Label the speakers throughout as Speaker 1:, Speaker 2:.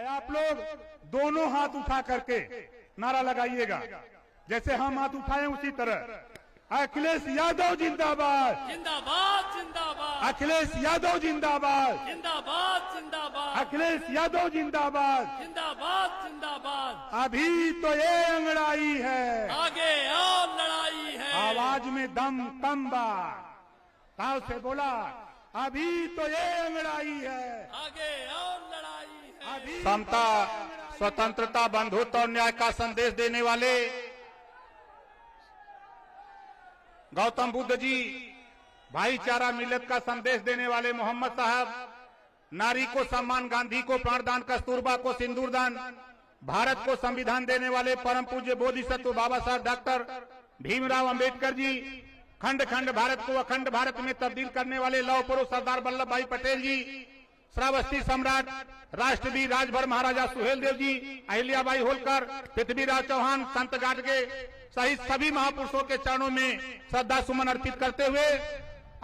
Speaker 1: आप लोग दोनों हाथ उठा करके नारा लगाइएगा, जैसे हम हाथ उठाए उसी तरह। अखिलेश यादव जिंदाबाद,
Speaker 2: जिंदाबाद जिंदाबाद,
Speaker 1: अखिलेश यादव जिंदाबाद,
Speaker 2: जिंदाबाद जिंदाबाद,
Speaker 1: अखिलेश यादव जिंदाबाद।
Speaker 2: जिंदाबाद जिंदाबाद।
Speaker 1: अभी तो ये अंगड़ाई है,
Speaker 2: आगे और लड़ाई है।
Speaker 1: आवाज में दम कम बा, ताव से बोला अभी तो ये अंगड़ाई है,
Speaker 2: आगे और लड़ाई है।
Speaker 1: अभी
Speaker 3: समता, स्वतंत्रता, बंधुत्व और न्याय का संदेश देने वाले गौतम बुद्ध जी, भाईचारा मिलत का संदेश देने वाले मोहम्मद साहब, नारी को सम्मान, गांधी को प्राणदान, कस्तूरबा को सिंदूरदान, भारत को संविधान देने वाले परम पूज्य बोधिसत्व बाबा साहब डॉक्टर भीमराव अंबेडकर जी, खंड खंड भारत को अखंड भारत में तब्दील करने वाले लौह पुरुष सरदार वल्लभ भाई पटेल जी, श्रावस्ती सम्राट राष्ट्रवीर राजभर महाराजा सुहेलदेव जी, अहिल्याबाई होलकर, पृथ्वीराज चौहान, संत गाडगे सहित सभी महापुरुषों के चरणों में श्रद्धा सुमन अर्पित करते हुए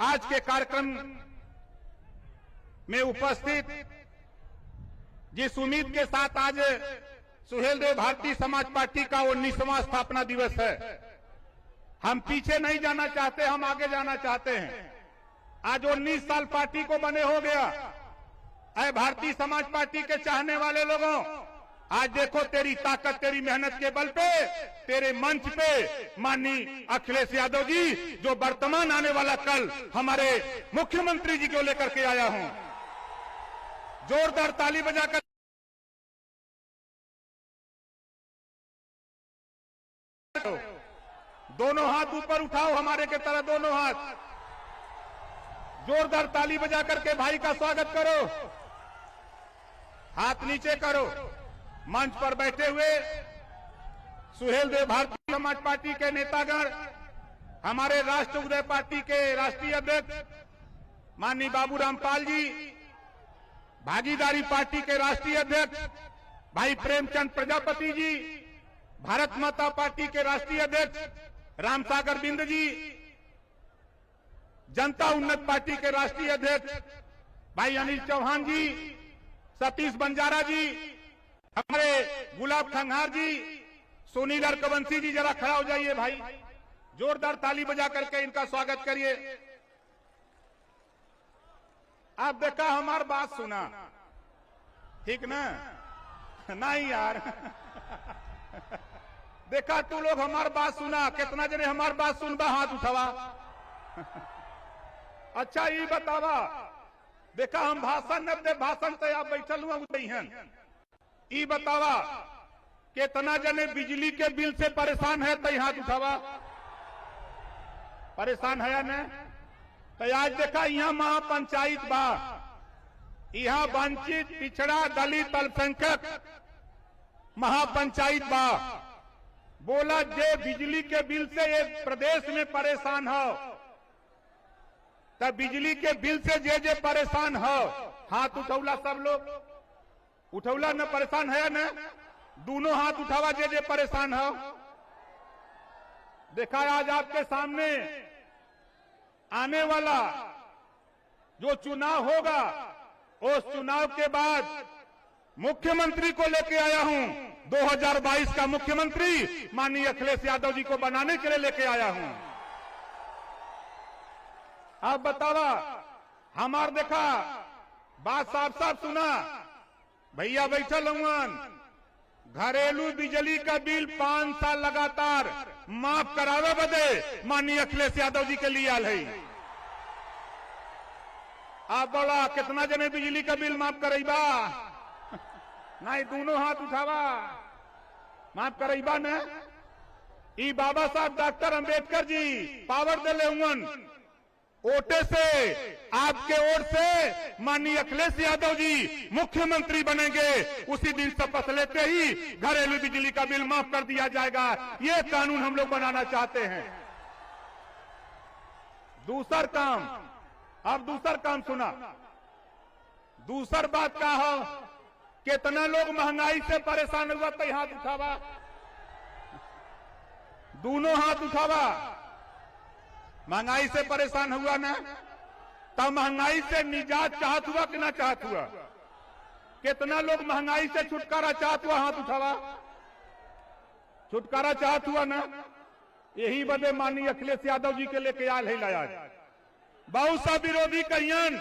Speaker 3: आज के कार्यक्रम में उपस्थित जिस उम्मीद के साथ आज सुहेलदेव भारतीय समाज पार्टी का 19वां स्थापना दिवस है, हम पीछे नहीं जाना चाहते, हम आगे जाना चाहते हैं। आज 19 साल पार्टी को बने हो गया। ऐ भारतीय समाज पार्टी के चाहने वाले लोगों, आज देखो तेरी ताकत, तेरी मेहनत के बल पे, तेरे मंच पे माननीय अखिलेश यादव जी, जो वर्तमान आने वाला कल हमारे मुख्यमंत्री जी को लेकर के आया हूं। जोरदार ताली बजाकर दोनों हाथ ऊपर उठाओ, हमारे के तरह दोनों हाथ, जोरदार ताली बजा करके भाई का स्वागत करो। हाथ नीचे करो। मंच पर बैठे हुए सुहेलदेव भारतीय समाज पार्टी के नेतागण, हमारे राष्ट्र उदय पार्टी के राष्ट्रीय अध्यक्ष माननीय बाबू रामपाल जी, भागीदारी पार्टी के राष्ट्रीय अध्यक्ष भाई प्रेमचंद प्रजापति जी, भारत माता पार्टी के राष्ट्रीय अध्यक्ष रामसागर बिंद जी, जनता उन्नत पार्टी के राष्ट्रीय अध्यक्ष भाई अनिल चौहान जी, सतीश बंजारा जी, हमारे गुलाब खंघार जी, सुनील अर्कवंशी जी, जरा खड़ा हो जाइए भाई, जोरदार ताली बजा करके इनका स्वागत करिए। आप देखा हमार बात सुना, ठीक ना? नहीं यार देखा तू लोग हमार बात सुना, कितना जने हमार बात सुनबा हाथ उठावा। अच्छा ये बतावा, देखा हम भाषण न दे, भाषण से आप बैठल हुआ हैं, ये बतावा कितना जने बिजली के बिल से परेशान है, तो हाथ उठावा। परेशान है न? तो आज देखा यहाँ महापंचायत बा, यहाँ वंचित, पिछड़ा, दलित, अल्पसंख्यक महापंचायत बा। बोला जे बिजली के बिल से ये प्रदेश में परेशान हो, तब बिजली के बिल से जे परेशान हो, हाथ उठौला। सब लोग उठौला न? परेशान है न? दोनों हाथ उठावा जे परेशान हो। देखा आज आपके सामने आने वाला जो चुनाव होगा, उस चुनाव के बाद मुख्यमंत्री को लेके आया हूं। 2022 का मुख्यमंत्री माननीय अखिलेश यादव जी को बनाने के लिए लेके आया हूं। आप बतावा, हमार देखा बात साफ साफ सुना, भैया बैठल हूं, घरेलू बिजली का बिल 5 साल लगातार माफ करावे बदे माननीय अखिलेश यादव जी के लिए आल है। आप बोला कितना जने बिजली का बिल माफ करेबा? नहीं, दोनों हाथ उठावा, माफ करेबा न? ई बाबा साहब डॉक्टर अंबेडकर जी पावर दिले हुन, वोटे से, आपके ओर से माननीय अखिलेश यादव जी मुख्यमंत्री बनेंगे, उसी दिन शपथ लेते ही घरेलू बिजली का बिल माफ कर दिया जाएगा। ये कानून हम लोग बनाना चाहते हैं। दूसर काम, अब दूसर काम सुना। दूसर बात का हो, कितना लोग महंगाई से परेशान हुआ, तो हाथ उठावा, दोनों हाथ उठावा। महंगाई से परेशान हुआ ना? तब महंगाई से निजात चाहत हुआ कि ना चाहत हुआ? कितना लोग महंगाई से छुटकारा चाहत हुआ? हाथ उठावा। छुटकारा चाहत हुआ ना? यही बदे माननीय अखिलेश यादव जी के लेके आयल है लाया। बहुत सा विरोधी कहियन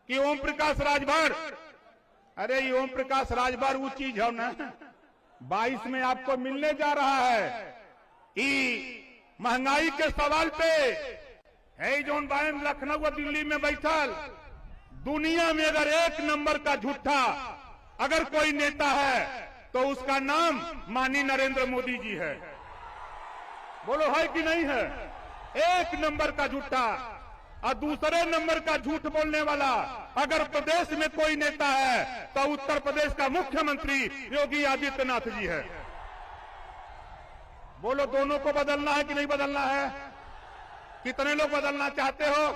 Speaker 3: कि ओम प्रकाश राजभर, अरे ये ओम प्रकाश राजभर वो चीज है ना 22 में आपको मिलने जा रहा है। कि महंगाई के सवाल पे है जोन बायन लखनऊ और दिल्ली में बैठल, दुनिया में अगर एक नंबर का झूठा अगर कोई नेता है तो उसका नाम माननीय नरेंद्र मोदी जी है। बोलो है कि नहीं है? एक नंबर का झूठा। और दूसरे नंबर का झूठ बोलने वाला अगर प्रदेश में कोई नेता है तो उत्तर प्रदेश का मुख्यमंत्री योगी आदित्यनाथ जी है। बोलो दोनों को बदलना है कि नहीं बदलना है? कितने लोग बदलना चाहते हो?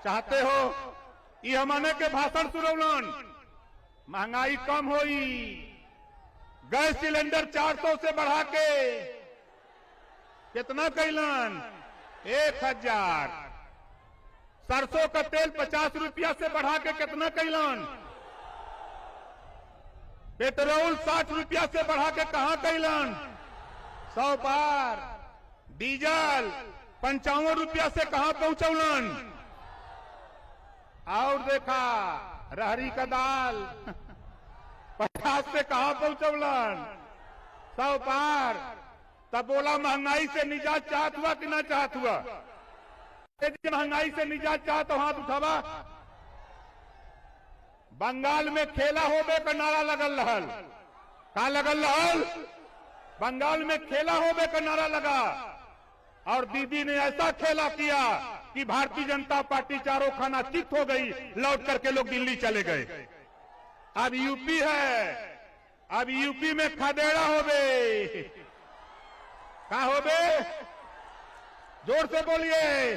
Speaker 3: चाहते हो? ये हमने के भाषण सुनौलन, महंगाई कम होई, गैस सिलेंडर 400 से बढ़ा के कितना कैलन? 1000। सरसों का तेल 50 रुपया से बढ़ा के कितना कैलन? पेट्रोल 60 रुपया से बढ़ा के कहां कैलन? 100 पार। डीजल 55 रुपया से कहां पहुंचौलन? और देखा रहरी का दाल 50 से कहां पहुंचौलन? 100 पार। तब बोला महंगाई से निजात चाहत हुआ कि ना चाहत हुआ? महंगाई से निजात चाहत तो हाथ उठावा। बंगाल में खेला होबे का नारा लगल रहल। का लगल रहल? बंगाल में खेला होबे का नारा लगा और दीदी ने ऐसा खेला किया कि भारतीय जनता पार्टी चारों खाना चित हो गई, लौट करके लोग दिल्ली चले गए। अब यूपी है, अब यूपी में खदेड़ा होबे। का होबे? जोर से बोलिए।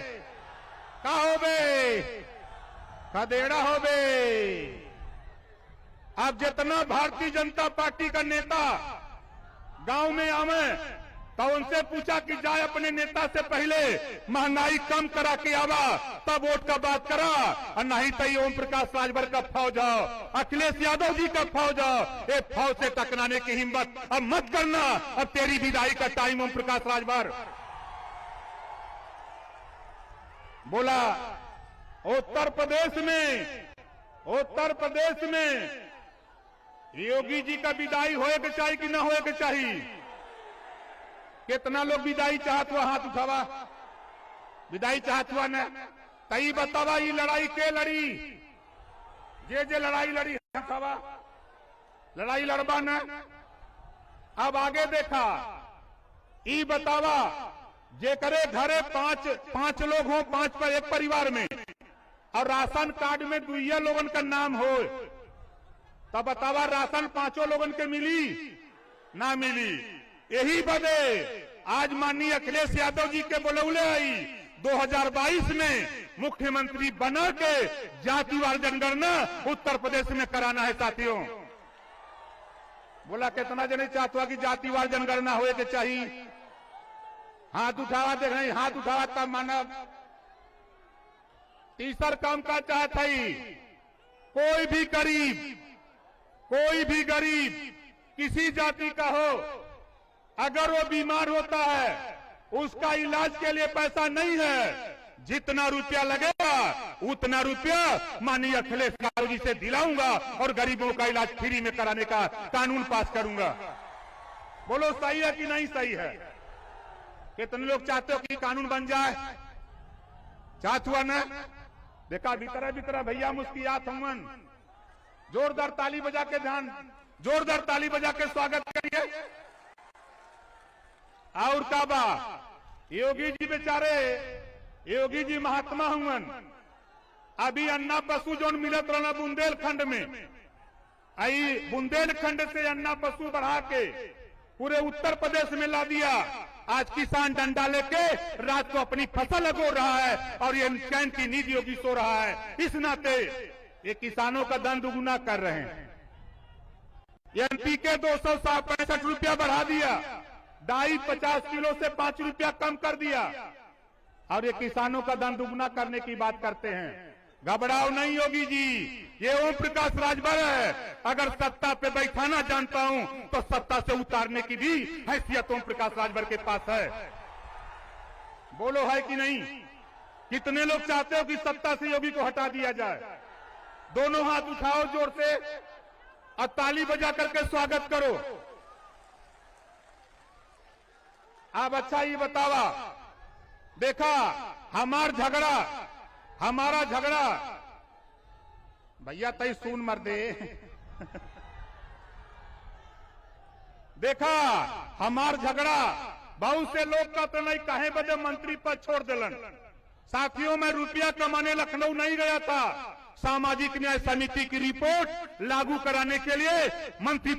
Speaker 3: का होबे? खदेड़ा होबे। अब जितना भारतीय जनता पार्टी का नेता गांव में आवे तो उनसे पूछा कि जाए अपने नेता से पहले महंगाई कम करा के आवा, तब वोट का बात करा, और नहीं तो ओम प्रकाश राजभर का फौज हो, अखिलेश यादव जी का फौज हो, ये फौज से टकराने की हिम्मत अब मत करना। अब तेरी विदाई का टाइम ओम प्रकाश राजभर। बोला उत्तर प्रदेश में योगी जी का विदाई होए के चाहिए कि ना होए के चाहिए? कितना लोग विदाई चाहत हुआ? हाथ उठावा। विदाई चाहत हुआ ना? तई बतावा ये लड़ाई के लड़ी? जे लड़ाई लड़ी हवा लड़ाई लड़बा ना। अब आगे देखा, ई बतावा जे करे घरे पांच लोग हो, 5 पर एक परिवार में, और राशन कार्ड में 2 लोगन का नाम हो, तब बतावा राशन 5 लोगन के मिली ना मिली? यही बदे आज माननीय अखिलेश यादव जी के बुलौले आई 2022 में मुख्यमंत्री बना के जातिवार जनगणना उत्तर प्रदेश में कराना है। साथियों बोला कितना जने चाहता हुआ कि जातिवार जनगणना होए के चाहिए? हाथ उठावा। देख रहे हाथ उठावा तब मानव। तीसर काम का चाहता ही कोई भी गरीब किसी जाति का हो, अगर वो बीमार होता है उसका इलाज के लिए पैसा नहीं है, जितना रुपया लगेगा उतना रुपया माननीय अखिलेश यादव जी से दिलाऊंगा और गरीबों का इलाज फ्री में कराने का कानून पास करूंगा। बोलो सही है कि नहीं सही है? कितने लोग चाहते हो कि कानून बन जाए? चाहत हुआ ना? देखा भीतर भैया मुस्कियात हमन। जोरदार ताली बजा के जोरदार ताली बजा के स्वागत करिए। और काबा योगी जी बेचारे, योगी जी महात्मा हुवन। अभी अन्ना पशु जोन मिलत रहना बुंदेलखंड में, आई बुंदेलखंड से अन्ना पशु बढ़ा के पूरे उत्तर प्रदेश में ला दिया। आज किसान डंडा लेके रात को अपनी फसल लगो रहा है और ये चैन की नींद योगी सो रहा है। इस नाते ये किसानों का धन दुगुना कर रहे हैं। एनपीके 265 रुपया बढ़ा दिया, डाई 50 किलो से 5 रुपया कम कर दिया, और ये किसानों का धन दुगुना करने की बात करते हैं। घबराओ नहीं योगी जी, ये ओम प्रकाश राजभर है। अगर सत्ता पे बैठाना जानता हूं तो सत्ता से उतारने की भी हैसियत ओम प्रकाश राजभर के पास है। बोलो है कि नहीं? कितने लोग चाहते हो कि सत्ता से योगी को हटा दिया जाए? दोनों हाथ उठाओ जोर से और ताली बजा करके स्वागत करो। अब अच्छा ये बतावा, देखा हमारा झगड़ा भैया तई सुन मर दे देखा हमार झगड़ा बहुत से लोग का तो नहीं, कहे बदे मंत्री पद छोड़ दिलन। साथियों, मैं रुपया कमाने लखनऊ नहीं गया था। सामाजिक न्याय समिति की रिपोर्ट लागू कराने के लिए मंत्री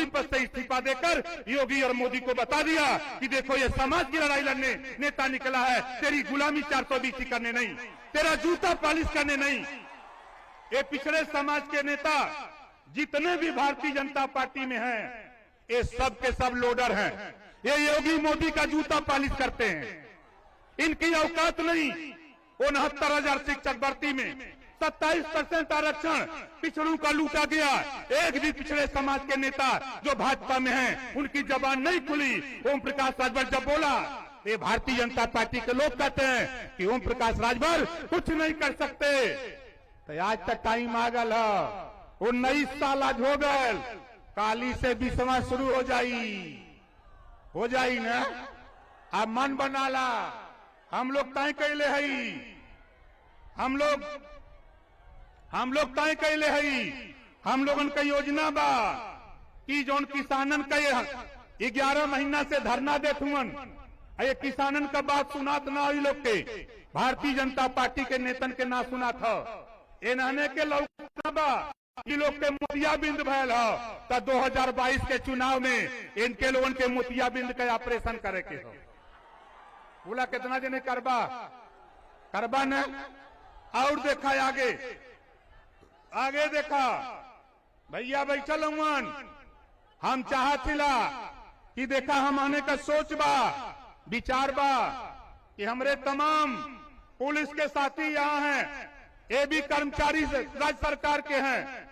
Speaker 3: पद से इस्तीफा देकर योगी और मोदी को बता दिया कि देखो ये समाज की लड़ाई लड़ने नेता निकला है, तेरी गुलामी 420 करने नहीं, तेरा जूता पालिश करने नहीं। ये पिछड़े समाज के नेता जितने भी भारतीय जनता पार्टी में हैं, ये सब के सब लोडर हैं। ये योगी मोदी का जूता पालिश करते हैं। इनकी औकात नहीं। 69,000 शिक्षक भर्ती में 27% आरक्षण पिछड़ों का लूटा गया। एक भी पिछड़े समाज के नेता जो भाजपा में हैं, उनकी जबान नहीं खुली। ओम प्रकाश राजभर जब बोला, ये भारतीय जनता पार्टी के लोग कहते हैं कि ओम प्रकाश राजभर कुछ नहीं कर सकते। तो आज तक टाइम आ गल, 19 साल आज हो गए। काली से 20वां शुरू हो जाई ना। अब मन बना ला, हम लोग तय कैले हई, हम लोग तय कैले हई। हम लोगन का योजना बा कि जौन किसानन का 11 महीना से धरना देत हुअन, ये किसानन का बात सुनात ना हुई लोग के, भारतीय जनता पार्टी के नेतन के ना सुना था। एनहने के लौका बा कि लोग के मोतियाबिंद भयल हो, तो 2022 के चुनाव में इनके लोगन के मोतियाबिंद का ऑपरेशन करे के हो। बोला कितना जने करबा न। और देखा आगे देखा भैया बैठल हुआन, हम चाहतिला कि देखा हम आने का सोच बा, विचार बा कि हमरे तमाम पुलिस के साथी यहाँ हैं, ये भी कर्मचारी राज्य सरकार के हैं,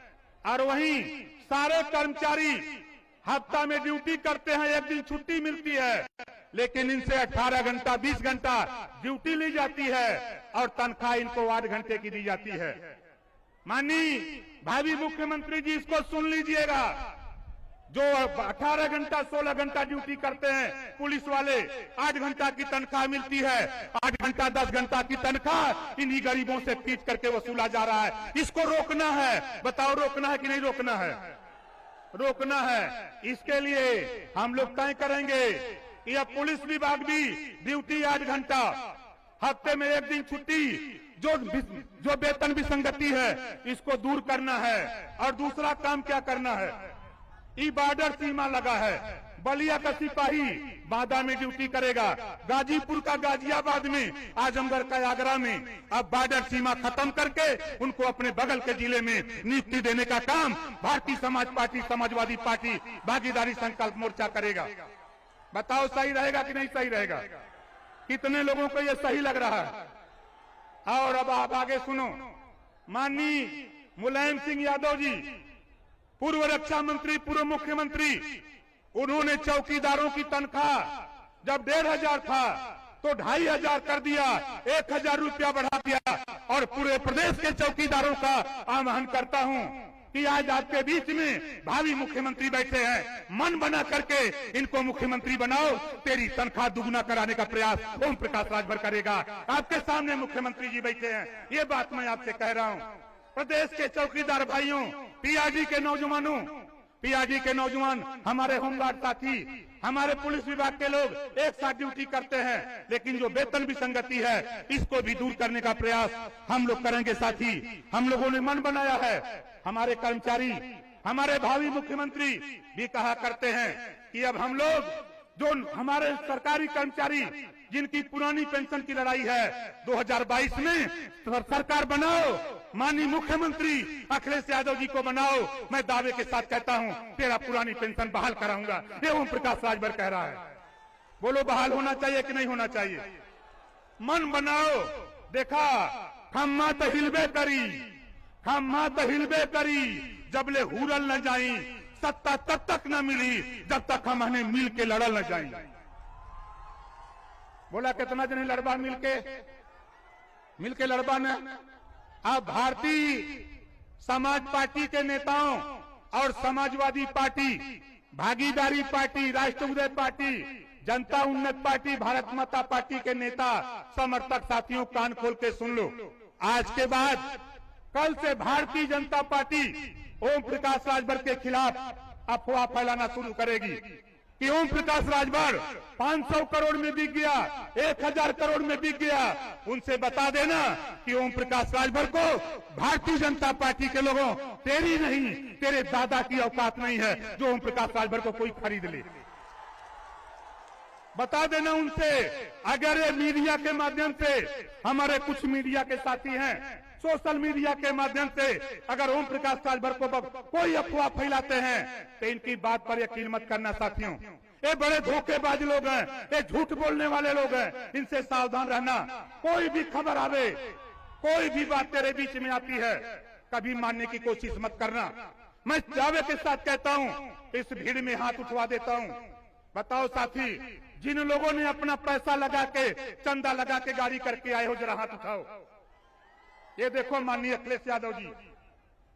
Speaker 3: और वहीं सारे कर्मचारी हफ्ता में ड्यूटी करते हैं, एक दिन छुट्टी मिलती है, लेकिन इनसे 18 घंटा 20 घंटा ड्यूटी ली जाती है और तनख्वाह इनको 8 घंटे की दी जाती है। माननीय भावी मुख्यमंत्री जी, इसको सुन लीजिएगा। जो 18 घंटा 16 घंटा ड्यूटी करते हैं पुलिस वाले, 8 घंटा की तनख्वाह मिलती है। 8 घंटा 10 घंटा की तनख्वाह इन्हीं गरीबों से खींच करके वसूला जा रहा है। इसको रोकना है। बताओ रोकना है कि नहीं रोकना है? रोकना है। इसके लिए हम लोग तय करेंगे कि अब पुलिस विभाग भी ड्यूटी 8 घंटा, हफ्ते में एक दिन छुट्टी, जो वेतन विसंगति है इसको दूर करना है। और दूसरा काम क्या करना है? ई बॉर्डर सीमा लगा है, बलिया का सिपाही बांदा में ड्यूटी करेगा, गाजीपुर का गाजियाबाद में, आजमगढ़ का आगरा में। अब बॉर्डर सीमा खत्म करके उनको अपने बगल के जिले में नियुक्ति देने का काम भारतीय समाजवादी पार्टी भागीदारी संकल्प मोर्चा करेगा। बताओ सही रहेगा कि नहीं सही रहेगा? कितने लोगों को यह सही लग रहा है? और अब आप आगे सुनो। माननीय मुलायम सिंह यादव जी, पूर्व रक्षा मंत्री, पूर्व मुख्यमंत्री, उन्होंने चौकीदारों की तनख्वाह जब 1,500 था तो 2,500 कर दिया, 1,000 रुपया बढ़ा दिया। और पूरे प्रदेश के चौकीदारों का आह्वान करता हूं कि आज आपके बीच में भावी मुख्यमंत्री बैठे हैं, मन बना करके इनको मुख्यमंत्री बनाओ। तेरी तनख्वाह दुगुना कराने का प्रयास ओम प्रकाश राजभर करेगा। आपके सामने मुख्यमंत्री जी बैठे हैं, ये बात मैं आपसे कह रहा हूं। प्रदेश के चौकीदार भाइयों, पीआरडी के नौजवान, हमारे होमगार्ड साथी, हमारे पुलिस विभाग के लोग एक साथ ड्यूटी करते हैं, लेकिन जो वेतन विसंगति है इसको भी दूर करने का प्रयास हम लोग करेंगे। साथी, हम लोगों ने मन बनाया है। हमारे कर्मचारी, हमारे भावी मुख्यमंत्री भी कहा करते हैं कि अब हम लोग, जो हमारे सरकारी कर्मचारी जिनकी पुरानी पेंशन की लड़ाई है, 2022 में सरकार बनाओ, माननीय मुख्यमंत्री अखिलेश यादव जी को बनाओ। मैं दावे के साथ कहता हूं, तेरा पुरानी पेंशन बहाल कराऊंगा। ये ओम प्रकाश राजभर कह रहा है। बोलो बहाल होना चाहिए कि नहीं होना चाहिए? मन बनाओ। देखा
Speaker 1: खम्मा तो हिलबे करी, खम्मा तो हिलबे करी, जबले हुरल न जाई, सत्ता तब तक न मिली जब तक हम हमें मिल के लड़ल न जाई। बोला कितना जने लड़बा मिलके लड़बा न। अब भारतीय समाज पार्टी के नेताओं और समाजवादी पार्टी, भागीदारी पार्टी, राष्ट्र पार्टी, जनता उन्नत पार्टी, भारत माता पार्टी के नेता समर्थक साथियों कान खोल के सुन लो। आज के बाद कल से भारतीय जनता पार्टी ओम प्रकाश राजभर के खिलाफ अफवाह फैलाना शुरू करेगी कि ओम प्रकाश राजभर 500 करोड़ में बिक गया, 1000 करोड़ में बिक गया। उनसे बता देना कि ओम प्रकाश राजभर को भारतीय जनता पार्टी के लोगों, तेरी नहीं तेरे दादा की औकात नहीं है जो ओम प्रकाश राजभर को कोई खरीद ले। बता देना उनसे। अगर ये मीडिया के माध्यम से, हमारे कुछ मीडिया के साथी हैं, सोशल मीडिया के माध्यम से अगर ओम प्रकाश राजभर को कोई अफवाह फैलाते हैं तो इनकी बात पर यकीन मत करना साथियों। ये बड़े धोखेबाज लोग हैं, ये झूठ बोलने वाले लोग हैं, इनसे सावधान रहना। कोई भी खबर आवे, कोई भी बात तेरे बीच में आती है, कभी मानने की कोशिश मत करना। मैं दावे के साथ कहता हूँ, इस भीड़ में हाथ उठवा देता हूँ। बताओ साथी, जिन लोगों ने अपना पैसा लगा के, चंदा लगा के गाड़ी करके आए हो, जरा हाथ उठाओ। ये देखो माननीय अखिलेश यादव जी,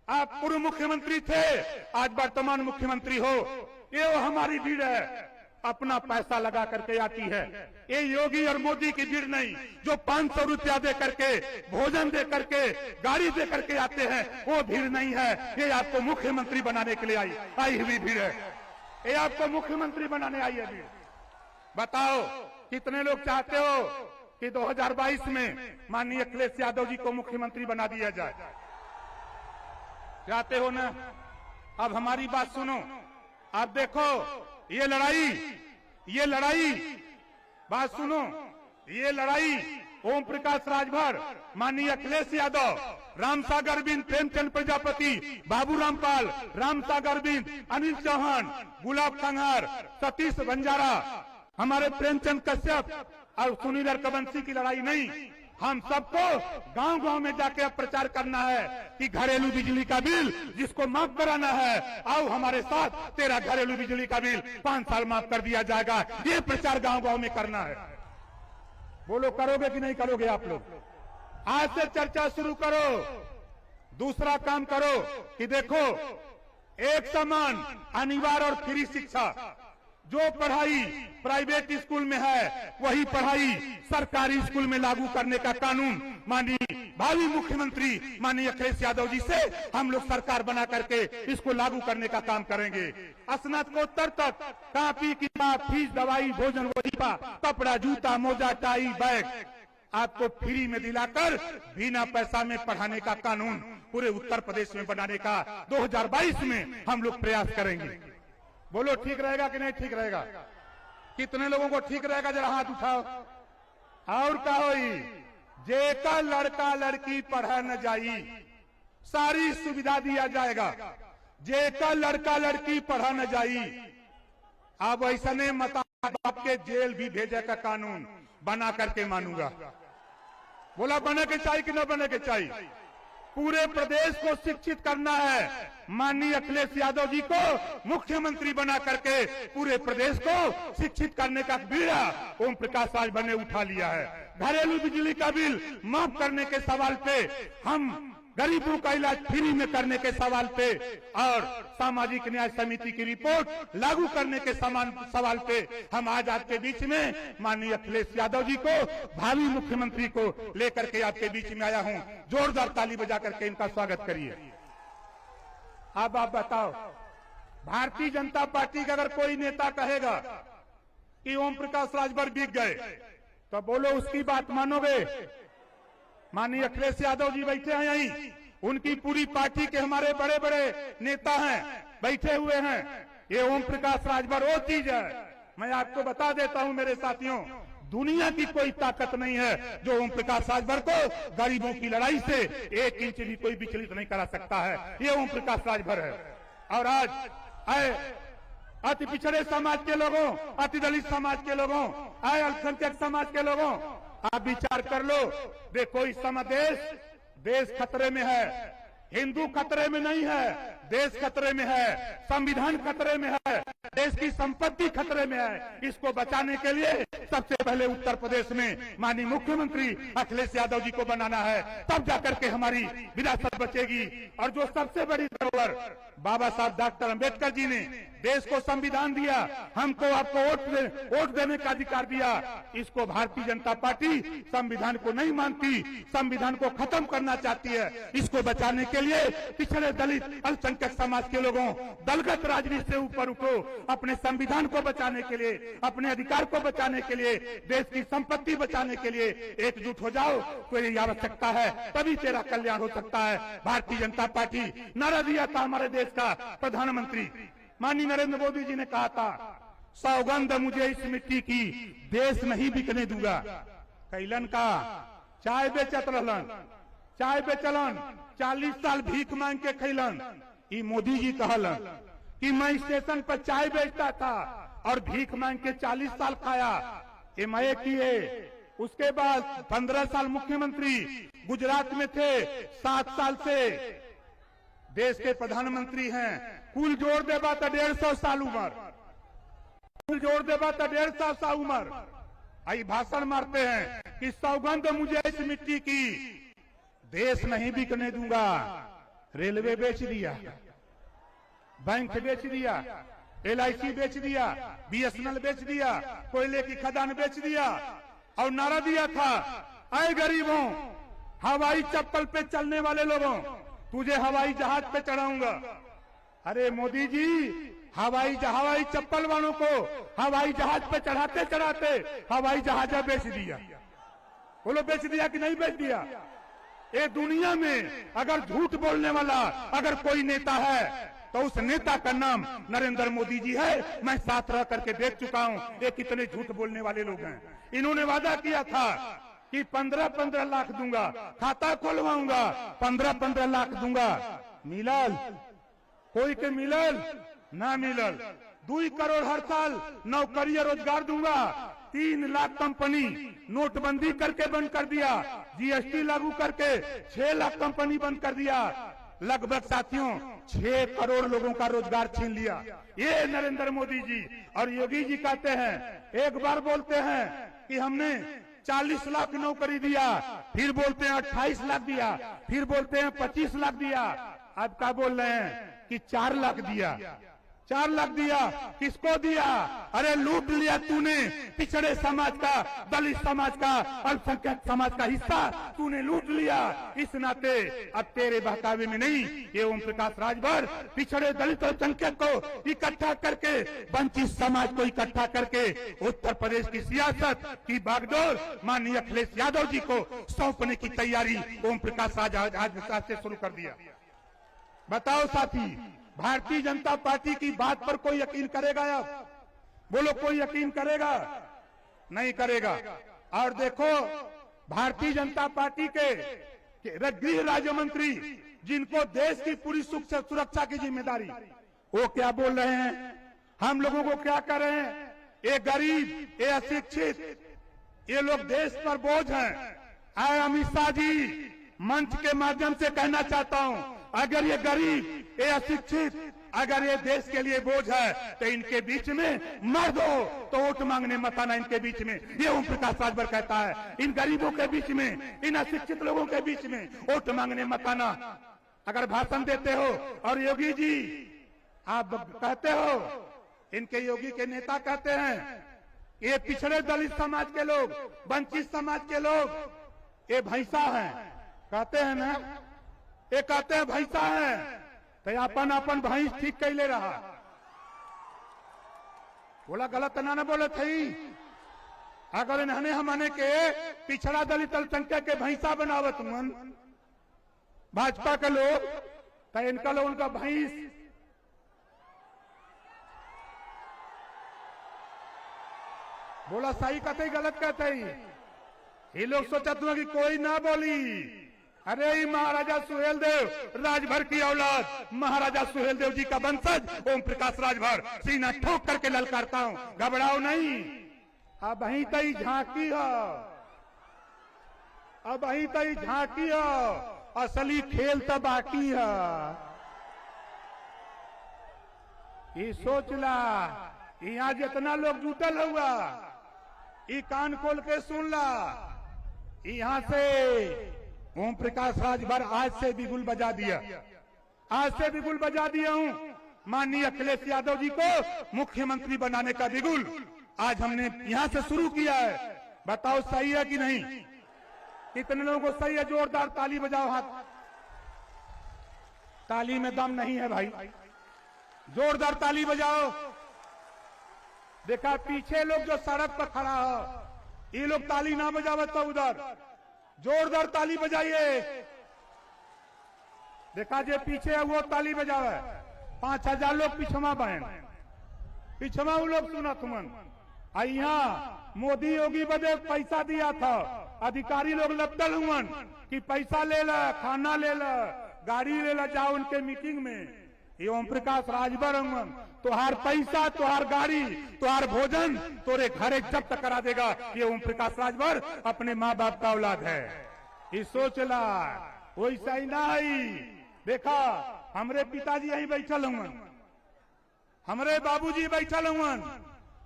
Speaker 1: आप पूर्व मुख्यमंत्री थे, आज वर्तमान मुख्यमंत्री हो। ये वो हमारी भीड़ है, अपना पैसा लगा करके आती है। ये योगी और मोदी की भीड़ नहीं, जो 500 रुपया दे करके, भोजन दे करके, गाड़ी दे करके आते हैं, वो भीड़ नहीं है। ये आपको मुख्यमंत्री बनाने के लिए आई हुई भीड़ है। ये आपको मुख्यमंत्री बनाने आई है भीड़। बताओ कितने लोग चाहते हो कि 2022 में माननीय अखिलेश यादव जी को मुख्यमंत्री बना दिया जाए? चाहते हो ना? अब हमारी बात सुनो। आप देखो ये लड़ाई, बात सुनो, ये लड़ाई ओम प्रकाश राजभर, माननीय अखिलेश यादव, रामसागर बिंद, प्रेमचंद प्रजापति, बाबू रामपाल, रामसागर बिंद, अनिल चौहान, गुलाब खंगार, सतीश बंजारा, हमारे प्रेमचंद कश्यप और सुनील रकबंसी की लड़ाई नहीं। हम सबको गांव गांव में जाके अब प्रचार करना है कि घरेलू बिजली का बिल जिसको माफ कराना है, आओ हमारे साथ, तेरा घरेलू बिजली का बिल 5 साल माफ कर दिया जाएगा। ये प्रचार गांव गांव में करना है। बोलो करोगे कि नहीं करोगे आप लोग? आज से चर्चा शुरू करो। दूसरा काम करो कि देखो, एक समान, अनिवार्य और फ्री शिक्षा, जो पढ़ाई प्राइवेट स्कूल में है वही पढ़ाई सरकारी स्कूल में लागू करने का कानून माननीय भावी मुख्यमंत्री माननीय अखिलेश यादव जी से हम लोग सरकार बना करके इसको लागू करने का काम करेंगे। स्नातकोत्तर तक कॉपी किताब, फीस, दवाई, भोजन, वजीफा, कपड़ा, जूता, मोजा, टाई, बैग आपको फ्री में दिलाकर बिना पैसा में पढ़ाने का कानून पूरे उत्तर प्रदेश में बनाने का 2022 में हम लोग प्रयास करेंगे। बोलो ठीक रहेगा कि नहीं ठीक रहेगा? कितने लोगों को ठीक रहेगा? जरा हाथ उठाओ। और का होई, जेका लड़का लड़की पढ़ा न जाई, सारी सुविधा दिया जाएगा। जेका लड़का लड़की पढ़ा न जाई, अब ऐसने माता बाप के जेल भी भेजे का कानून बना करके मानूंगा। बोला बने के चाहिए कि न बने के चाहिए? पूरे प्रदेश को शिक्षित करना है। माननीय अखिलेश यादव जी को मुख्यमंत्री बना करके पूरे प्रदेश को शिक्षित करने का बीड़ा ओम प्रकाश राजभर ने उठा लिया है। घरेलू बिजली का बिल माफ करने के सवाल पे, हम गरीबों का इलाज फ्री में करने के सवाल पे और सामाजिक न्याय समिति की रिपोर्ट लागू करने के सवाल पे हम आज आपके बीच में माननीय अखिलेश यादव जी को, भावी मुख्यमंत्री को लेकर के आपके बीच में आया हूं। जोरदार ताली बजा करके इनका स्वागत करिए। अब आप बताओ, भारतीय जनता पार्टी का अगर कोई नेता कहेगा कि ओम प्रकाश राजभर बिक गए, तो बोलो उसकी बात मानोगे? माननीय अखिलेश यादव जी बैठे हैं यहीं, उनकी पूरी पार्टी के हमारे बड़े बड़े नेता हैं, बैठे हुए हैं। ये ओम प्रकाश राजभर वो चीज है, मैं आपको बता देता हूं मेरे साथियों, दुनिया की कोई ताकत नहीं है जो ओम प्रकाश राजभर को गरीबों की लड़ाई से 1 इंच भी कोई विचलित नहीं करा सकता है। ये ओम प्रकाश राजभर है। और आज अति पिछड़े समाज के लोगों, अति दलित समाज के लोगों, अल्पसंख्यक समाज के लोगों, आप विचार कर लो। देखो इस समय देश खतरे में है, हिंदू खतरे में नहीं है, देश खतरे में है, संविधान खतरे में है, देश की संपत्ति खतरे में है। इसको बचाने के लिए सबसे पहले उत्तर प्रदेश में माननीय मुख्यमंत्री अखिलेश यादव जी को बनाना है, तब जाकर के हमारी विरासत बचेगी। और जो सबसे बड़ी धरोहर बाबा साहब डॉक्टर अंबेडकर जी ने देश को संविधान दिया, हमको आपको वोट देने का अधिकार दिया, इसको भारतीय जनता पार्टी संविधान को नहीं मानती, संविधान को खत्म करना चाहती है। इसको बचाने के लिए पिछड़े दलित अल्पसंख्यक समाज के लोगों, दलगत राजनीति से ऊपर उठो, अपने संविधान को बचाने के लिए, अपने अधिकार को बचाने के लिए, देश की संपत्ति बचाने के लिए एकजुट हो जाओ। तो ये आवश्यकता है, तभी तेरा कल्याण हो सकता है। भारतीय जनता पार्टी नारा दिया था हमारे देश का प्रधानमंत्री माननीय नरेंद्र मोदी जी ने कहा था, सौगंध मुझे इस मिट्टी की, देश नहीं बिकने दूंगा। कैलन का चाय बेचत रहलन, चाय बेचलन, 40 साल भीख मांग के खैलन। ई मोदी जी कहलन कि मैं स्टेशन पर चाय बेचता था और भीख मांग के 40 साल खाया, ये मैं किए। उसके बाद 15 साल मुख्यमंत्री गुजरात में थे, 7 साल से देश के प्रधानमंत्री हैं। कुल जोड़ देबा तो 150 साल उम्र, कुल जोड़ देबा तो 150 साल उम्र। आई भाषण मारते हैं कि सौगंध मुझे इस मिट्टी की, देश नहीं बिकने दूंगा। रेलवे बेच दिया, बैंक बेच दिया, LIC बेच दिया, BSNL बेच दिया, कोयले की खदान बेच दिया और नारा दिया था, ऐ गरीबों, हवाई चप्पल पे चलने वाले लोगों, तुझे हवाई जहाज पे चढ़ाऊंगा। अरे मोदी जी, हवाई चप्पल वालों को हवाई जहाज पे चढ़ाते चढ़ाते हवाई जहाज बेच दिया। बोलो बेच दिया कि नहीं बेच दिया? ये दुनिया में अगर झूठ बोलने वाला अगर कोई नेता है तो उस नेता का नाम नरेंद्र मोदी जी है। मैं साथ रह करके देख चुका हूं ये कितने झूठ बोलने वाले लोग हैं। इन्होंने वादा किया था कि 15-15 लाख दूंगा, खाता खोलवाऊंगा, 15-15 लाख दूंगा। मिलल? कोई के मिलल? ना मिलल। 2 करोड़ हर साल नौकरी रोजगार दूंगा। 3 लाख कंपनी नोटबंदी करके बंद कर दिया, GST लागू करके 6 लाख कंपनी बंद कर दिया। लगभग साथियों 6 करोड़ लोगों का रोजगार छीन लिया। ये नरेंद्र मोदी जी और योगी जी कहते हैं, एक बार बोलते हैं कि हमने 40 लाख नौकरी दिया, फिर बोलते हैं 28 लाख दिया, फिर बोलते हैं 25 लाख दिया। अब क्या बोल रहे हैं कि 4 लाख दिया। 4 लाख दिया, किसको दिया? अरे लूट लिया तूने, पिछड़े समाज का, दलित समाज का, अल्पसंख्यक समाज का हिस्सा तूने लूट लिया। इस नाते अब तेरे बहकावे में नहीं, ये ओम प्रकाश राजभर पिछड़े दलित अल्पसंख्यक को इकट्ठा करके, वंचित समाज को इकट्ठा करके उत्तर प्रदेश की सियासत की बागडोर माननीय अखिलेश यादव जी को सौंपने की तैयारी ओम प्रकाश राजभर से शुरू कर दिया। बताओ साथी, भारतीय जनता पार्टी की बात पर कोई यकीन करेगा? अब बोलो, कोई यकीन करेगा? नहीं करेगा। और देखो, भारतीय जनता पार्टी के गृह राज्य मंत्री, जिनको देश की पूरी सुरक्षा की जिम्मेदारी, वो क्या बोल रहे हैं? हम लोगों को क्या कर रहे हैं? ये गरीब, ये अशिक्षित, ये लोग देश पर बोझ हैं। अमित शाह जी, मंच के माध्यम से कहना चाहता हूं, अगर ये गरीब, ये अशिक्षित, अगर ये देश के लिए बोझ है तो इनके बीच में मर दो, तो वोट मांगने मत आना इनके बीच में। ये ओम प्रकाश राजभर कहता है, इन गरीबों के बीच में, इन अशिक्षित लोगों के बीच में वोट मांगने मत आना। अगर भाषण देते हो और योगी जी आप कहते हो, इनके योगी के नेता कहते हैं ये पिछड़े दलित समाज के लोग, वंचित समाज के लोग, ये भैंसा हैं, कहते हैं ना, ये कहते हैं भैंसा है, तो अपन भैंस ठीक कैले रहा। बोला गलत ना बोले थी। अगर इन्होंने हमने के पिछड़ा दलित अल्पसंख्यक के भैंसा बनावत मन भाजपा के लोग, तो इनका लोग उनका भैंस। बोला सही कहते गलत कहते ही। ये लोग सोचते हुए कि कोई ना बोली। अरे महाराजा सुहेल देव राजभर की औलाद, महाराजा सुहेल देव जी का वंशज ओम प्रकाश राजभर, सीना ठोक करके ललकारता हूं, घबराओ नहीं। अब वहीं तई झांकी हो, अब वही तई झांकी हो, असली खेल तो बाकी है। ये सोचला यहाँ जितना लोग जुटल हुआ, ये कान खोल के सुन ला। यहाँ से ओम प्रकाश राजभर आज से बिगुल बजा दिया, आज से बिगुल बजा दिया हूँ। माननीय अखिलेश यादव जी को मुख्यमंत्री बनाने का बिगुल आज हमने यहाँ से शुरू किया है। बताओ सही है कि नहीं? कितने लोगों को सही है? जोरदार ताली बजाओ। हाथ ताली में दम नहीं है भाई, जोरदार ताली बजाओ। देखा पीछे लोग जो सड़क पर खड़ा हो, ये लोग ताली ना बजावत तो उधर जोरदार ताली बजाइए। देखा जे पीछे है वो ताली बजावे। 5000 लोग पिछमा बहन, पिछमा वो लोग सुना तुमन। यहाँ मोदी योगी बदे पैसा दिया था, अधिकारी लोग लपटल हुन कि पैसा ले ला, खाना ले ला, गाड़ी ले ला, जाओ उनके मीटिंग में। ये ओम प्रकाश राजभर हुन, तुहार पैसा, तुहार गाड़ी, तुहार भोजन तोरे घरे जब्त करा देगा। ये ओम प्रकाश राजभर अपने माँ बाप का औलाद है। ये सोच ला, वैसा ही ना ही। देखा हमरे पिताजी यहीं बैठल हुन, हमरे बाबूजी बैठल हुन,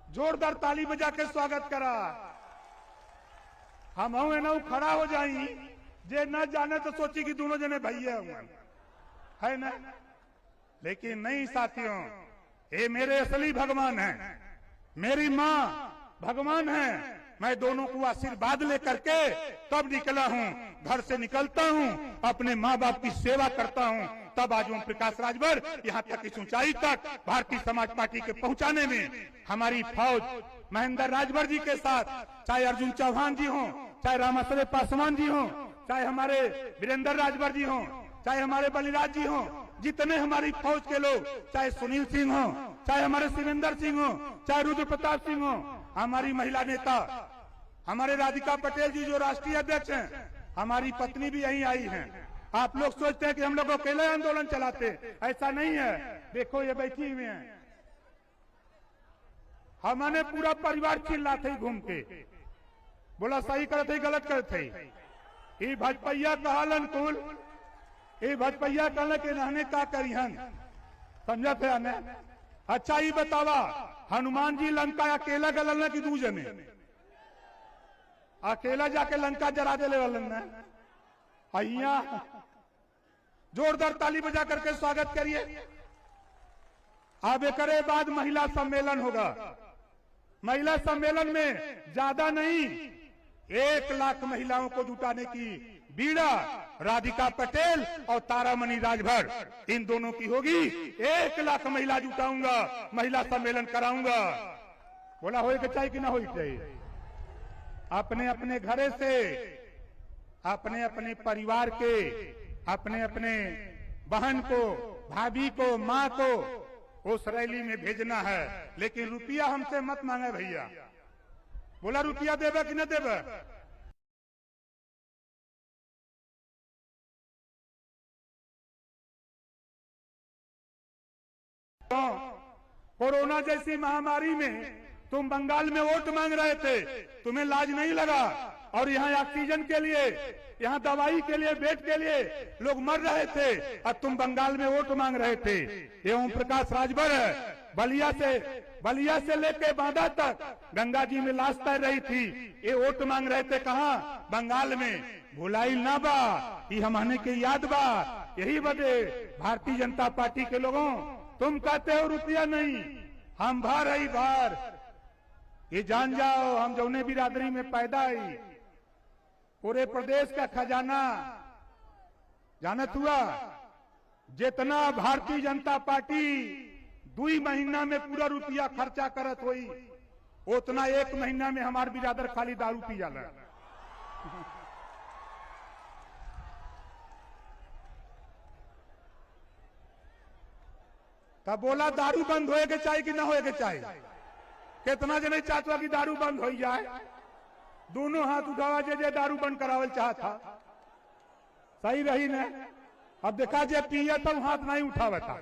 Speaker 1: जोरदार ताली बजा के स्वागत करा। हम खड़ा हो जाई, जे न जाने तो सोची कि दोनों जने भैया है ना। लेकिन नहीं साथियों, ये मेरे असली भगवान हैं, मेरी माँ भगवान है। मैं दोनों को आशीर्वाद लेकर के तब निकला हूँ, घर से निकलता हूँ, अपने माँ बाप की सेवा करता हूँ। तब आज ओम प्रकाश राजभर यहाँ तक इस ऊंचाई तक भारतीय समाज पार्टी के पहुंचाने में हमारी फौज महेंद्र राजभर जी के साथ, चाहे अर्जुन चौहान जी हों, चाहे रामाश्रय पासवान जी हों, चाहे हमारे वीरेंद्र राजभर जी हों, चाहे हमारे बलिराज जी हों, जितने हमारी फौज के लोग, चाहे सुनील सिंह हो, चाहे हमारे शिवेंद्र सिंह हो, चाहे रुद्र प्रताप सिंह हो, हमारी महिला नेता हमारे राधिका पटेल जी जो राष्ट्रीय अध्यक्ष हैं, हमारी पत्नी भी यहीं आई हैं। आप लोग सोचते हैं कि हम लोग अकेले आंदोलन चलाते, ऐसा नहीं है। देखो ये बैठी हुई हैं, हमने पूरा परिवार चिल्लाते घूम के, बोला सही करते गलत करते। ये भजपैया कहलन कुल, ये भजपैया कहल के रहने का करिहन, समझते है? अच्छा ये बतावा, हनुमान जी लंका अकेला गलन की दू जने अकेला जाके लंका जरा दे ले। जोरदार ताली बजा करके स्वागत करिए। अब एक बाद महिला सम्मेलन होगा। महिला सम्मेलन में ज्यादा नहीं, 1 लाख महिलाओं को जुटाने की बीड़ा राधिका पटेल और तारामणि राजभर, इन दोनों की होगी। 1 लाख महिला जुटाऊंगा, महिला सम्मेलन कराऊंगा। बोला होए के चाहिए कि ना होए चाहिए? अपने अपने घरे से, अपने अपने परिवार के, अपने अपने बहन को, भाभी को, माँ को उस रैली में भेजना है। लेकिन रुपया हमसे मत मांगे भैया। बोला रुपया देवे कि न देवे? कोरोना जैसी महामारी में तुम बंगाल में वोट मांग रहे थे, तुम्हें लाज नहीं लगा? और यहाँ ऑक्सीजन के लिए, यहाँ दवाई के लिए, बेड के लिए लोग मर रहे थे, और तुम बंगाल में वोट मांग रहे थे। ये ओम प्रकाश राजभर है। बलिया से लेके बांदा तक गंगा जी में लाश तैर रही थी, ये वोट मांग रहे थे। कहाँ? बंगाल में। भुलाई ना बा, ये हमने के याद बा। यही वजह भारतीय जनता पार्टी के लोगों, तुम कहते हो रुपया नहीं, हम भार है भार। ये जान जाओ, हम जौने बिरादरी में पैदा आई, पूरे प्रदेश का खजाना जानत हुआ। जितना भारतीय जनता पार्टी 2 महीना में पूरा रुपया खर्चा करत हुई, उतना 1 महीना में हमार बिरादर खाली दारू पी जाला। तब बोला दारू बंद होए के चाहिए कि ना होए के चाहिए? कितना जने चाहता कि दारू बंद हो जाए? दोनों हाथ उठावा जे दारू बंद करावल चाहता। सही रही न? अब देखा जे पिया तो हाथ नहीं उठावा था।